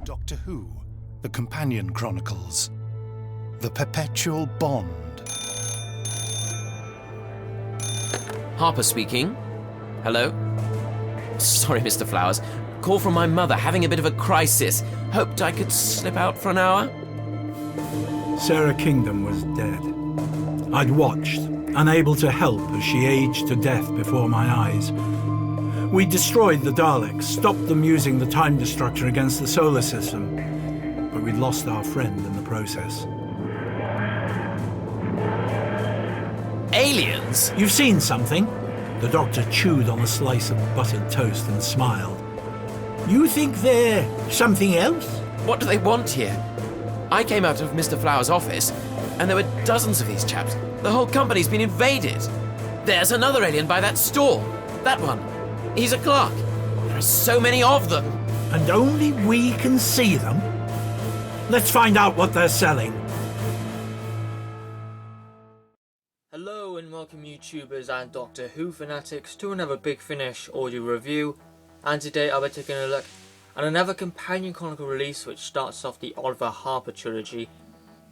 Doctor Who, The Companion Chronicles, The Perpetual Bond. Harper speaking. Hello? Sorry, Mr. Flowers. Call from my mother, having a bit of a crisis. Hoped I could slip out for an hour. Sarah Kingdom was dead. I'd watched, unable to help as she aged to death before my eyes. We destroyed the Daleks, stopped them using the time destructor against the solar system, but we'd lost our friend in the process. Aliens? You've seen something? The Doctor chewed on a slice of buttered toast and smiled. You think they're something else? What do they want here? I came out of Mr. Flowers' office, and there were dozens of these chaps. The whole company's been invaded. There's another alien by that store. That one. He's a clerk. There are so many of them. And only we can see them? Let's find out what they're selling. Hello and welcome YouTubers and Doctor Who fanatics to another Big Finish audio review, and today I'll be taking a look at another companion chronicle release which starts off the Oliver Harper trilogy,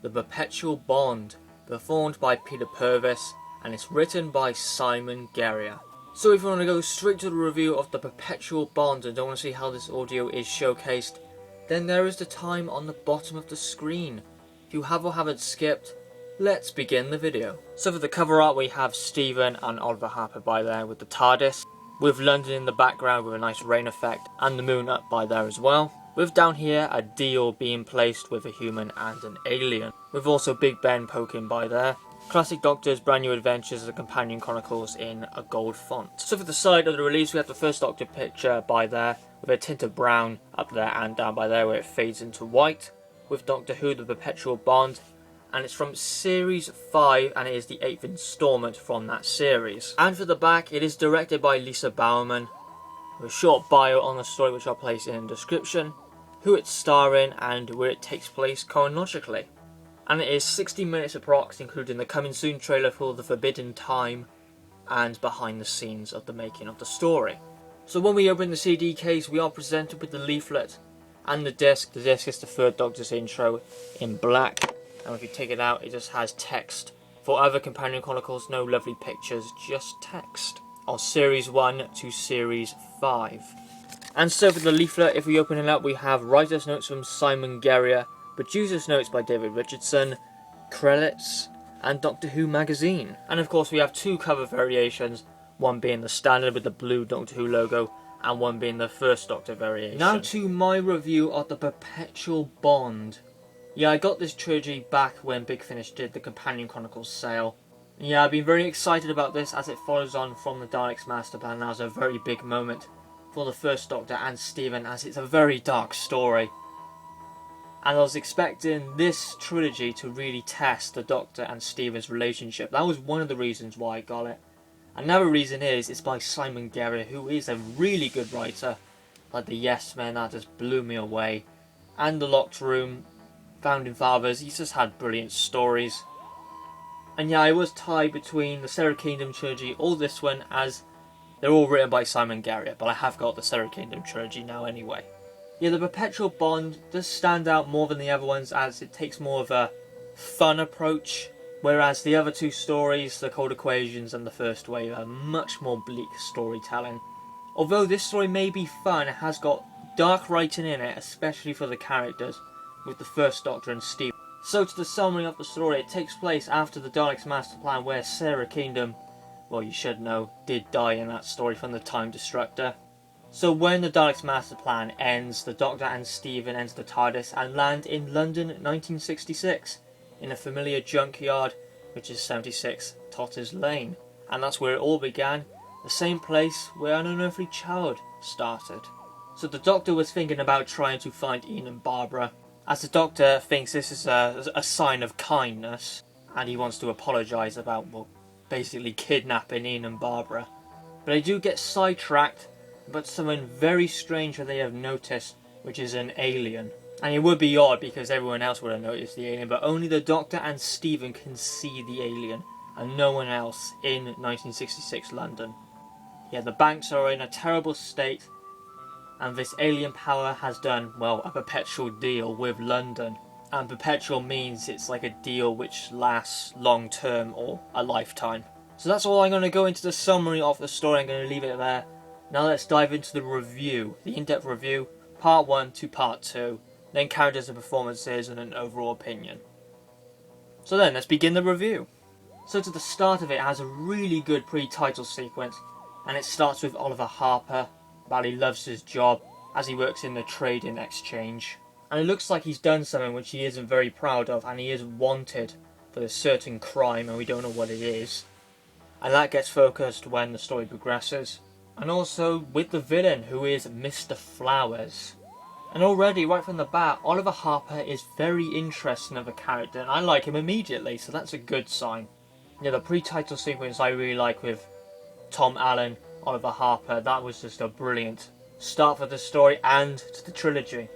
The Perpetual Bond, performed by Peter Purves, and it's written by Simon Guerrier. So if you want to go straight to the review of The Perpetual Bond and don't want to see how this audio is showcased, then there is the time on the bottom of the screen. If you have or haven't skipped, let's begin the video. So for the cover art we have Stephen and Oliver Harper by there with the TARDIS, with London in the background with a nice rain effect and the moon up by there as well. With down here a deal being placed with a human and an alien, with also Big Ben poking by there. Classic Doctor's brand new adventures of the Companion Chronicles in a gold font. So for the side of the release we have the first Doctor picture by there with a tint of brown up there and down by there where it fades into white, with Doctor Who The Perpetual Bond, and it's from series 5 and it is the 8th instalment from that series. And for the back it is directed by Lisa Bowerman, with a short bio on the story which I'll place in the description, who it's starring and where it takes place chronologically. And it is 60 minutes approx, including the coming soon trailer for The Forbidden Time and behind the scenes of the making of the story. So when we open the CD case we are presented with the leaflet and the disc. The disc is the third Doctor's intro in black, and if you take it out it just has text. For other Companion Chronicles, no lovely pictures, just text. Of series 1 to series 5. And so for the leaflet, if we open it up we have writer's notes from Simon Guerrier, producer's notes by David Richardson, credits, and Doctor Who magazine. And of course we have two cover variations, one being the standard with the blue Doctor Who logo, and one being the first Doctor variation. Now to my review of The Perpetual Bond. Yeah, I got this trilogy back when Big Finish did the Companion Chronicles sale. Yeah, I've been very excited about this as it follows on from the Daleks Master Plan. That was a very big moment for the first Doctor and Stephen, as it's a very dark story. And I was expecting this trilogy to really test the Doctor and Stephen's relationship. That was one of the reasons why I got it. Another reason is it's by Simon Guerrier, who is a really good writer. Like the Yes Men, that just blew me away. And The Locked Room, Founding Fathers, he's just had brilliant stories. And yeah, I was tied between the Sarah Kingdom trilogy or this one, as they're all written by Simon Guerrier, but I have got the Sarah Kingdom trilogy now anyway. Yeah, The Perpetual Bond does stand out more than the other ones as it takes more of a fun approach, whereas the other two stories, The Cold Equations and The First Wave, are much more bleak storytelling. Although this story may be fun, it has got dark writing in it, especially for the characters, with the first Doctor and Steve. So to the summary of the story, it takes place after the Daleks Master Plan, where Sarah Kingdom, well you should know, did die in that story from the Time Destructor. So when the Daleks Master Plan ends, the Doctor and Stephen enter the TARDIS and land in London 1966, in a familiar junkyard, which is 76 Totters Lane. And that's where it all began, the same place where an unearthly child started. So the Doctor was thinking about trying to find Ian and Barbara, as the Doctor thinks this is a sign of kindness, and he wants to apologise about, well, basically kidnapping Ian and Barbara. But they do get sidetracked, but something very strange that they have noticed, which is an alien. And it would be odd because everyone else would have noticed the alien, but only the Doctor and Stephen can see the alien, and no one else in 1966 London. Yeah, the banks are in a terrible state, and this alien power has done, well, a perpetual deal with London. And perpetual means it's like a deal which lasts long term or a lifetime. So that's all I'm going to go into the summary of the story. I'm going to leave it there. Now let's dive into the review, the in-depth review, part 1 to part 2, then characters and performances and an overall opinion. So then, let's begin the review. So to the start of it, has a really good pre-title sequence, and it starts with Oliver Harper, while he loves his job as he works in the trading exchange. And it looks like he's done something which he isn't very proud of, and he is wanted for a certain crime, and we don't know what it is. And that gets focused when the story progresses. And also with the villain, who is Mr. Flowers. And already, right from the bat, Oliver Harper is very interesting of a character, and I like him immediately, so that's a good sign. Yeah, the pre-title sequence I really like with Tom Allen, Oliver Harper, that was just a brilliant start for the story and to the trilogy.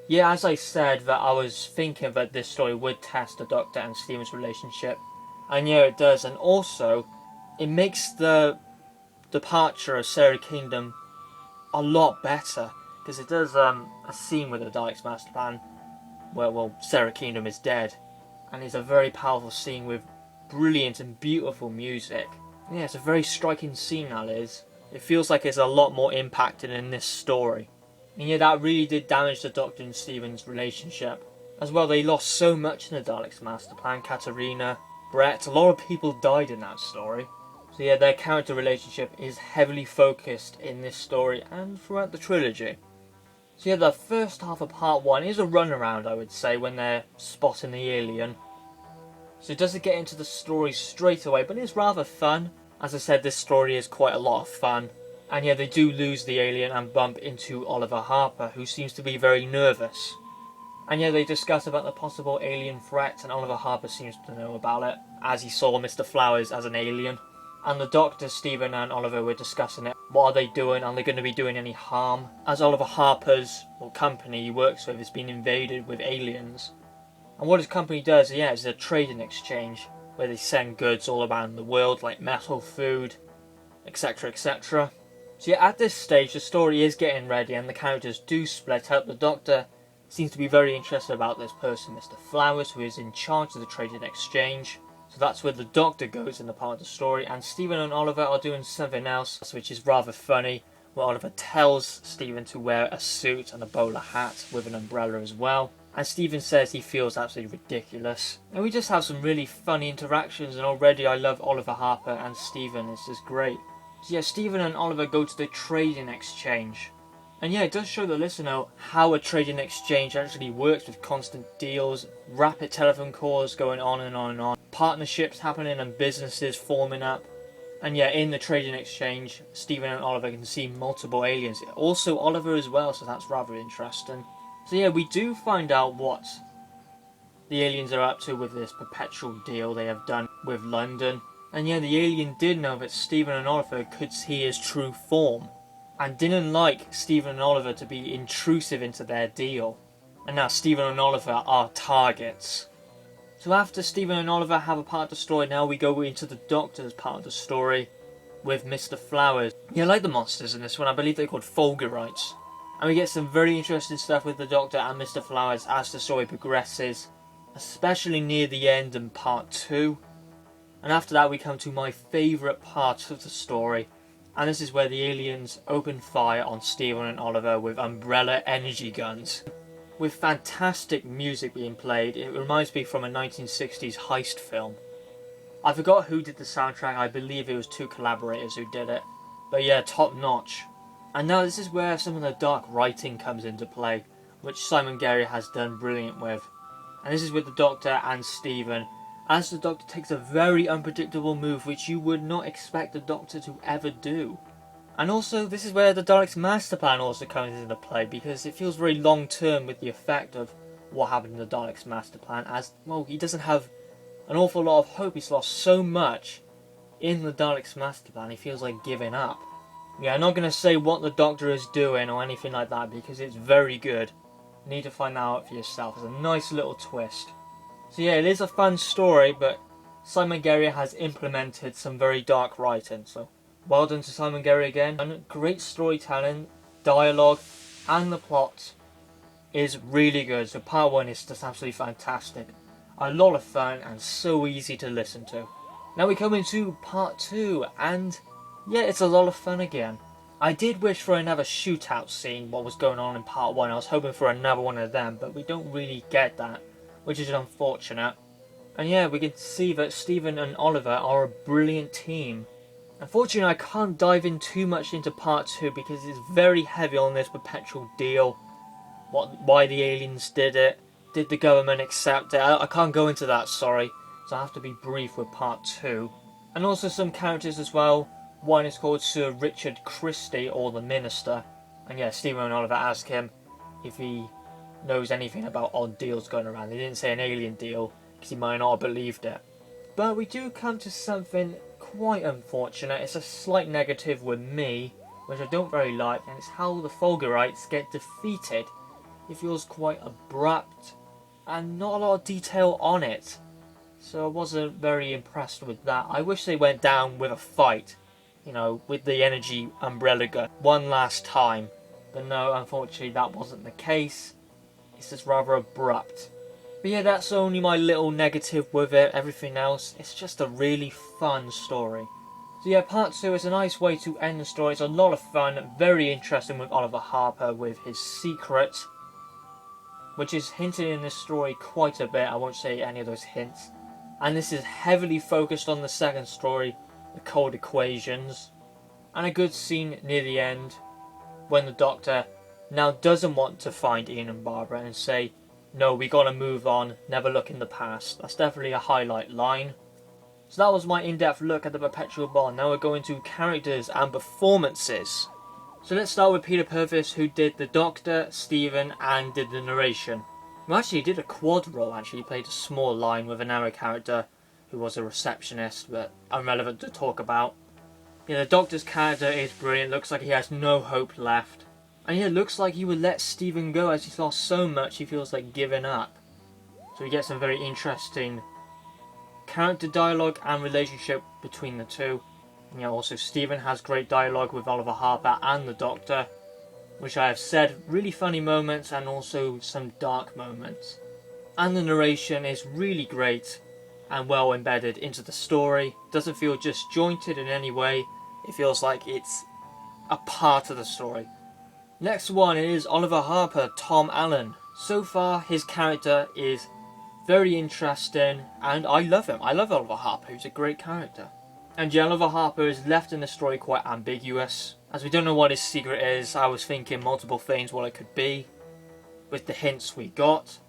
Yeah, as I said, that I was thinking that this story would test the Doctor and Stephen's relationship, and yeah, it does, and also, it makes the departure of Sarah Kingdom a lot better, because it does a scene with the Daleks master plan where, well, Sarah Kingdom is dead, and it's a very powerful scene with brilliant and beautiful music. Yeah, it's a very striking scene, that is. It feels like it's a lot more impacted in this story. And yeah, that really did damage the Doctor and Stephen's relationship. As well, they lost so much in the Daleks master plan. Katarina, Brett, a lot of people died in that story. So yeah, their character relationship is heavily focused in this story and throughout the trilogy. So yeah, the first half of part 1 is a runaround, I would say, when they're spotting the alien. So it doesn't get into the story straight away, but it's rather fun. As I said, this story is quite a lot of fun. And yeah, they do lose the alien and bump into Oliver Harper, who seems to be very nervous. And yeah, they discuss about the possible alien threat, and Oliver Harper seems to know about it, as he saw Mr. Flowers as an alien. And the Doctor, Stephen and Oliver were discussing it. What are they doing? Are they going to be doing any harm? As Oliver Harper's company he works with has been invaded with aliens. And what his company does, yeah, is a trading exchange, where they send goods all around the world, like metal, food, etc, etc. So yeah, at this stage the story is getting ready and the characters do split up. The Doctor seems to be very interested about this person, Mr. Flowers, who is in charge of the trading exchange. So that's where the Doctor goes in the part of the story, and Stephen and Oliver are doing something else, which is rather funny, where Oliver tells Stephen to wear a suit and a bowler hat with an umbrella as well. And Stephen says he feels absolutely ridiculous. And we just have some really funny interactions, and already I love Oliver Harper and Stephen, it's just great. So yeah, Stephen and Oliver go to the trading exchange. And yeah, it does show the listener how a trading exchange actually works, with constant deals, rapid telephone calls going on and on and on, partnerships happening and businesses forming up. And yeah, in the trading exchange, Stephen and Oliver can see multiple aliens. Also Oliver as well, so that's rather interesting. So yeah, we do find out what the aliens are up to with this perpetual deal they have done with London. And yeah, the alien did know that Stephen and Oliver could see his true form, and didn't like Stephen and Oliver to be intrusive into their deal. And now Stephen and Oliver are targets. So after Stephen and Oliver have a part of the story, now we go into the Doctor's part of the story with Mr. Flowers. Yeah, I like the monsters in this one. I believe they're called Fulgurites. And we get some very interesting stuff with the Doctor and Mr. Flowers as the story progresses, especially near the end in part 2. And after that we come to my favourite part of the story, and this is where the aliens open fire on Stephen and Oliver with umbrella energy guns. With fantastic music being played, it reminds me from a 1960s heist film. I forgot who did the soundtrack, I believe it was 2 collaborators who did it. But yeah, top notch. And now this is where some of the dark writing comes into play, which Simon Guerrier has done brilliant with. And this is with the Doctor and Stephen, as the Doctor takes a very unpredictable move which you would not expect the Doctor to ever do. And also, this is where the Daleks' master plan also comes into play, because it feels very long term with the effect of what happened in the Daleks' master plan, as, well, he doesn't have an awful lot of hope. He's lost so much in the Daleks' master plan, he feels like giving up. Yeah, I'm not going to say what the Doctor is doing or anything like that, because it's very good. You need to find that out for yourself. It's a nice little twist. So yeah, it is a fun story, but Simon Guerrier has implemented some very dark writing, so well done to Simon Guerrier again. And great storytelling, dialogue, and the plot is really good. So part 1 is just absolutely fantastic. A lot of fun and so easy to listen to. Now we come into part 2, and yeah, it's a lot of fun again. I did wish for another shootout scene, what was going on in part 1. I was hoping for another one of them, but we don't really get that, which is unfortunate. And yeah, we can see that Stephen and Oliver are a brilliant team. Unfortunately, I can't dive in too much into part 2 because it's very heavy on this perpetual deal. Why the aliens did it. Did the government accept it? I can't go into that, sorry. So I have to be brief with part 2. And also some characters as well. One is called Sir Richard Christie, or the Minister. And yeah, Stephen and Oliver ask him if he knows anything about odd deals going around. They didn't say an alien deal, because he might not have believed it. But we do come to something quite unfortunate. It's a slight negative with me, which I don't very like, and it's how the Fulgurites get defeated. It feels quite abrupt, and not a lot of detail on it. So I wasn't very impressed with that. I wish they went down with a fight, you know, with the energy umbrella gun one last time. But no, unfortunately that wasn't the case. It's just rather abrupt. But yeah, that's only my little negative with it. Everything else, it's just a really fun story. So yeah, part 2 is a nice way to end the story. It's a lot of fun, very interesting with Oliver Harper with his secret, which is hinted in this story quite a bit. I won't say any of those hints. And this is heavily focused on the second story, the cold equations. And a good scene near the end, when the Doctor now doesn't want to find Ian and Barbara and say, no, we gotta move on, never look in the past. That's definitely a highlight line. So that was my in-depth look at the Perpetual Bond. Now we're going to characters and performances. So let's start with Peter Purves, who did the Doctor, Stephen, and did the narration. Well, actually, he did a quad role, actually. He played a small line with another character who was a receptionist, but irrelevant to talk about. Yeah, the Doctor's character is brilliant. Looks like he has no hope left. And yeah, it looks like he would let Stephen go as he's lost so much he feels like giving up. So we get some very interesting character dialogue and relationship between the two. And yeah, also Stephen has great dialogue with Oliver Harper and the Doctor, which I have said, really funny moments and also some dark moments. And the narration is really great and well embedded into the story. Doesn't feel disjointed in any way. It feels like it's a part of the story. Next one is Oliver Harper, Tom Allen. So far his character is very interesting and I love him. I love Oliver Harper, he's a great character. And yeah, Oliver Harper is left in the story quite ambiguous, as we don't know what his secret is. I was thinking multiple things what it could be, with the hints we got.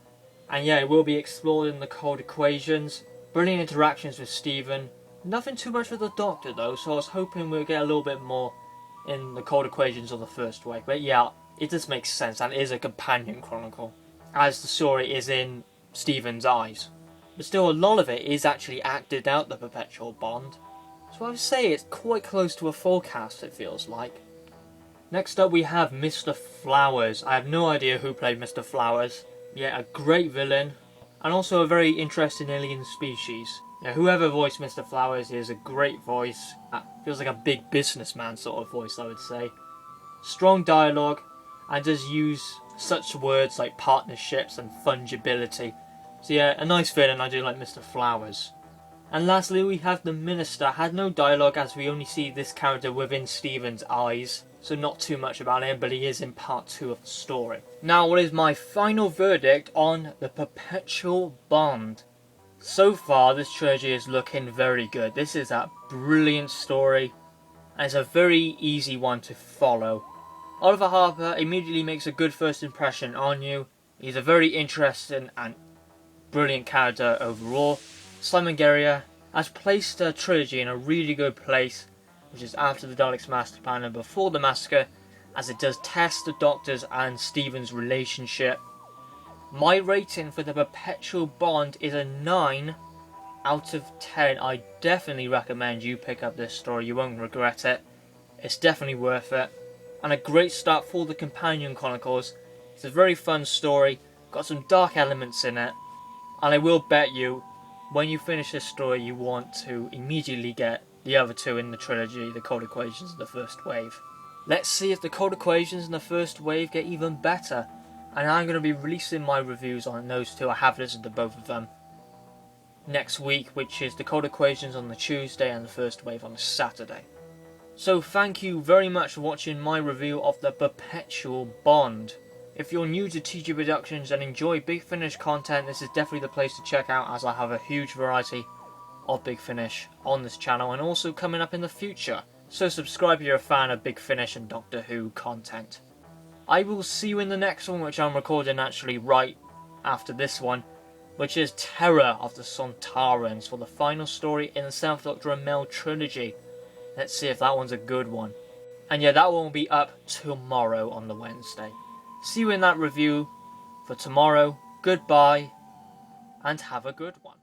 And yeah, it will be explored in the cold equations. Brilliant interactions with Stephen. Nothing too much with the Doctor though, so I was hoping we'll get a little bit more in the cold equations of the first wave. But yeah, it does make sense, and it is a companion chronicle, as the story is in Stephen's eyes. But still, a lot of it is actually acted out, the Perpetual Bond. So I would say it's quite close to a full cast, it feels like. Next up we have Mr. Flowers. I have no idea who played Mr. Flowers. Yeah, a great villain, and also a very interesting alien species. Yeah, whoever voiced Mr. Flowers is a great voice. Feels like a big businessman sort of voice, I would say. Strong dialogue, and does use such words like partnerships and fungibility. So yeah, a nice villain. I do like Mr. Flowers. And lastly we have the Minister. Had no dialogue as we only see this character within Stephen's eyes, so not too much about him, but he is in part 2 of the story. Now what is my final verdict on the Perpetual Bond? So far this trilogy is looking very good. This is a brilliant story and it's a very easy one to follow. Oliver Harper immediately makes a good first impression on you. He's a very interesting and brilliant character overall. Simon Guerrier has placed the trilogy in a really good place, which is after the Daleks' master plan and before the massacre, as it does test the Doctor's and Stephen's relationship. My rating for the Perpetual Bond is a 9 out of 10. I definitely recommend you pick up this story, you won't regret it. It's definitely worth it. And a great start for the Companion Chronicles. It's a very fun story, got some dark elements in it, and I will bet you, when you finish this story, you want to immediately get the other two in the trilogy, the Cold Equations and the First Wave. Let's see if the code equations in the first wave get even better, and I'm going to be releasing my reviews on those two. I have listened to both of them next week, which is the code equations on the Tuesday and the first wave on the Saturday. So thank you very much for watching my review of the Perpetual Bond. If you're new to TG Productions and enjoy Big Finish content, this is definitely the place to check out, as I have a huge variety of Big Finish on this channel and also coming up in the future. So subscribe if you're a fan of Big Finish and Doctor Who content. I will see you in the next one, which I'm recording actually right after this one, which is Terror of the Sontarans, for the final story in the 7th Doctor and Mel trilogy. Let's see if that one's a good one. And yeah, that one will be up tomorrow on the Wednesday. See you in that review for tomorrow. Goodbye, and have a good one.